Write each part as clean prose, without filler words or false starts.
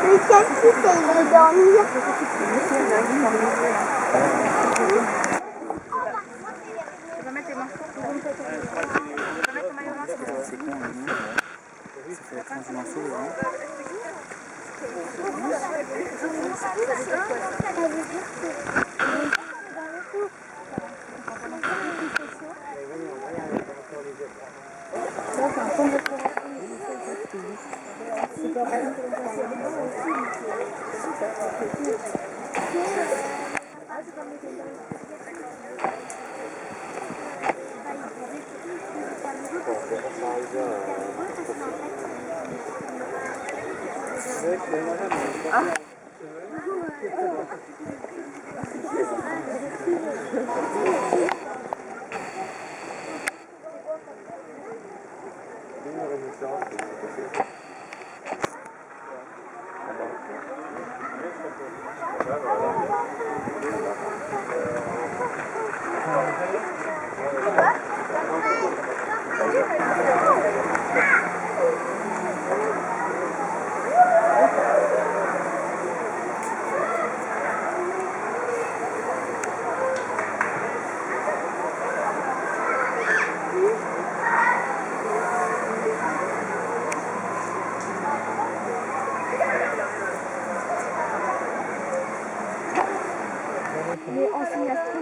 Le cactus, il veut dormir. Tu vas mettre tes manches courtes. Tu vas mettre ton maillot noir. C'est con, ça fait 15 morceaux devant.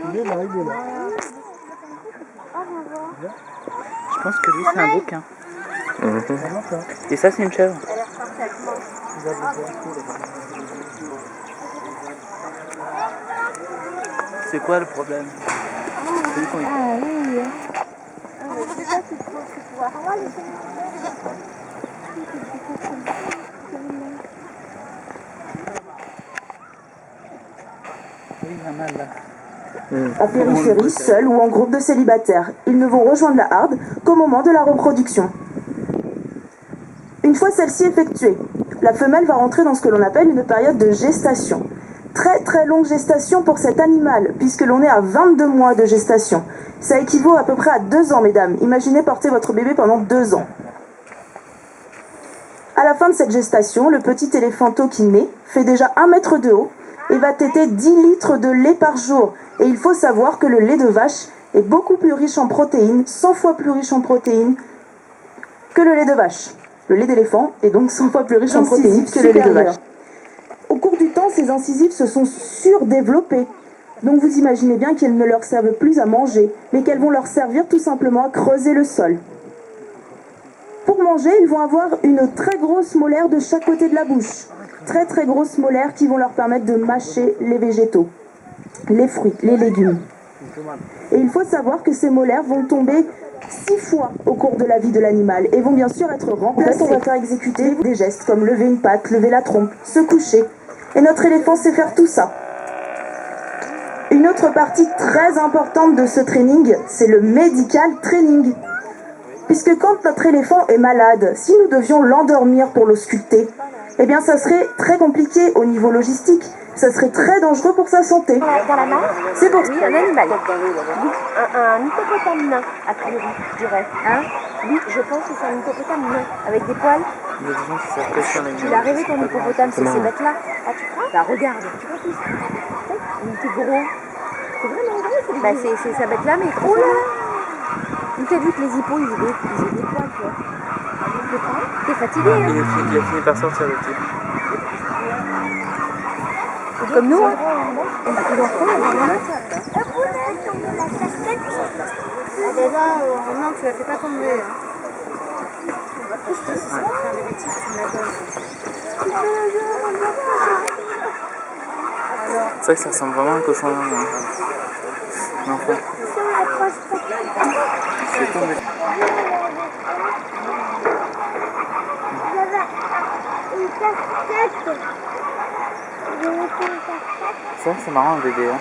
Il est là. Je pense que lui c'est un bouquin. Et ça c'est une chèvre. C'est quoi le problème? Ah oui. C'est ça qu'il faut pouvoir. Oui, il y en a là. En périphérie, seuls ou en groupe de célibataires. Ils ne vont rejoindre la harde qu'au moment de la reproduction. Une fois celle-ci effectuée, la femelle va rentrer dans ce que l'on appelle une période de gestation. Très très longue gestation pour cet animal, puisque l'on est à 22 mois de gestation. Ça équivaut à peu près à 2 ans, mesdames. Imaginez porter votre bébé pendant 2 ans. À la fin de cette gestation, le petit éléphanteau qui naît fait déjà 1 mètre de haut et va téter 10 litres de lait par jour. Et il faut savoir que le lait de vache est beaucoup plus riche en protéines, 100 fois plus riche en protéines que le lait de vache. Le lait d'éléphant est donc 100 fois plus riche en protéines que le lait de vache. Au cours du temps, ces incisives se sont surdéveloppées. Donc vous imaginez bien qu'elles ne leur servent plus à manger, mais qu'elles vont leur servir tout simplement à creuser le sol. Pour manger, ils vont avoir une très grosse molaire de chaque côté de la bouche. Très très grosses molaires qui vont leur permettre de mâcher les végétaux, les fruits, les légumes. Et il faut savoir que ces molaires vont tomber 6 fois au cours de la vie de l'animal et vont bien sûr être remplacés. On va faire exécuter des gestes comme lever une patte, lever la trompe, se coucher. Et notre éléphant sait faire tout ça. Une autre partie très importante de ce training, c'est le medical training. Puisque quand notre éléphant est malade, si nous devions l'endormir pour l'ausculter, eh bien ça serait très compliqué au niveau logistique. Ça serait très dangereux pour sa santé. Dans la main? C'est pour ça. Oui, un animal. Un hippopotame nain, a priori, je dirais. Hein? Oui, je pense que c'est un hippopotame nain, avec des poils. Il y a des gens qui savent pas sur les Tu l'as rêvé ton hippopotame, c'est ces bêtes-là. Ah, tu crois? Bah regarde, tu vois tout ça. Il était gros. C'est vraiment gros, bah, c'est sa bête-là, mais oh là! T'as vu que les hippos, ils ont des poils, tu vois. T'es fatigué, hein? Il a fini par sortir le type. Comme nous, hein? Déjà, non, tu la fais pas tomber. C'est vrai que ça ressemble vraiment à un cochon. Un enfant. C'est tombé. Une casquette. C'est vrai que c'est marrant un bébé. Hein.